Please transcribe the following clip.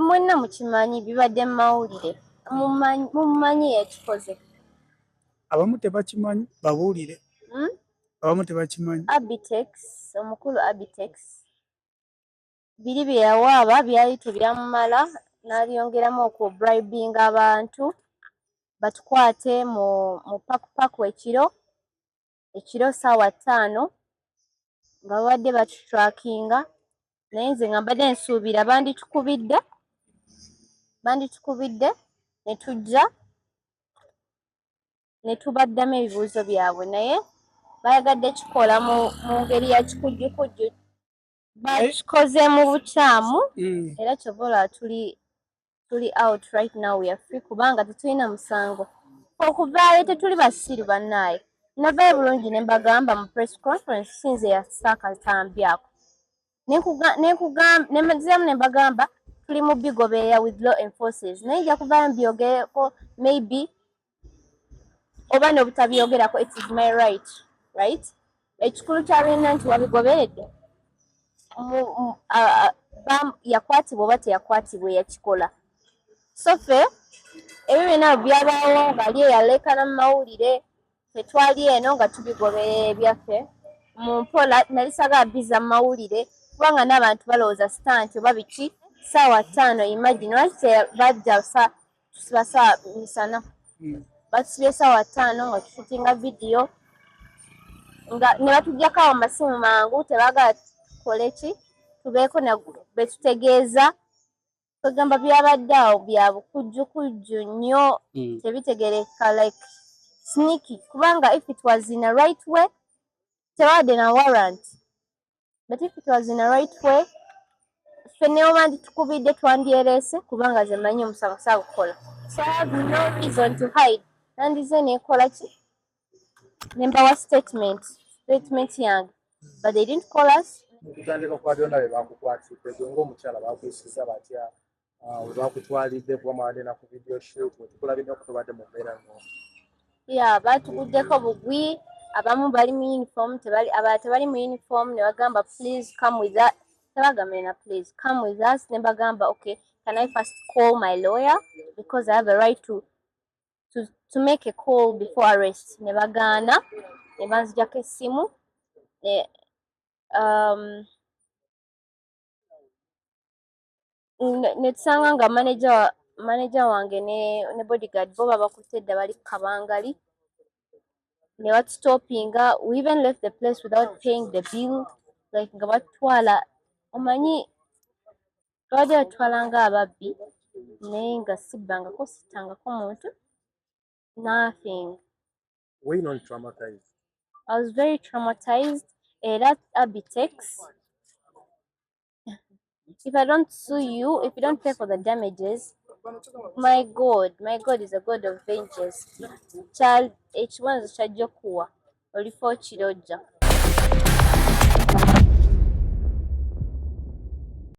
mwenna mukimanyi bibadde mu mawulire mumanyi ekikoze abamu tebakimanyi babuulire abamu tebakimanyi Abitex omukulu Abitex biri bye yawaaba byali tebyamumala n'abyongeramu okubribinga abantu batukwate mu pakupaku ekiro ssaawa 5 nga babadde batutrakinga naye nze nga mbadde nsuubira banditukubidde ne tujja ne tubaddamu ebibuuzo byabwe naye bayagadde kikola mu ngeri ya kikujjukujju bakikoze mu bukyamu era kyobola tuli out right now we are free kubanga tetulina musango okuvaayo tetuli basiru bannaaye navayo bulungi ne mbagamba mu press conference sinze yasaakatambyako nemaziramu ne mbagamba tuli mu bigobeeya with law enforcers naye nja kuvaayo mbyogereko maybe oba n'obutabyogerako it is my right ekikulu kyalina nti wabigoberedde yakwatibwa oba teyakwatibwa eyakikola so ffe ebyo byonna byabaawo ngaali eyaleekana mu mawulire tetwali eno nga tubigoberera ebyaffe mu mpola nalisaga biza mu mawulire kubanga n'abantu balowooza sitanti oba biki ssaawa 5 imagine lwaki bajja basa misana batusibye ssaawa 5 nga tushutinga vidiyo nga ne batuggyako awo masimu mangu tebaagala tukole ki tubeeko betutegeeza kwegamba byabadde awo bya bukujjukujju nnyo tebitegereka like sneaky kubanga if it was in a right way tewadde na warrant but if it was in a right way ffe neoba nditukubidde twandyereese kubanga ze manyi omusango saagukola so I have no reason to hide nandize nekola ki nembawa statement yange but they didn't call us kutandika kwaliyo nabe bakukwatidde gwe ng'omukyala bakwisiza batya we bakutwalidde kuba mwabadde na ku video shoot wetukulabidde okutubadde mu mbeera ya batuguddeko bugwi abamu bali mu uniform abalala tebali mu uniform ne bagamba please come with us tebagambe na please come with us ne bagamba okay can I first call my lawyer because I have a right to make a call before arrest ne bagaana ne banzijako essimu ne tusanga nga manager wange ne bodyguard bo babakutte edda bali kabangali ne batustopinga we even left the place without paying the bill like nga batutwala omanyi twabadde batutwala nga ababbi naye nga sibbangako sitangako muntu nothing. Were you not traumatized? I was very traumatized. That Abitex, if I don't sue you, if you don't pay for the damages, my God is a God of vengeance. Child, ekiwanzo kyajja okuwa olifo kirojja.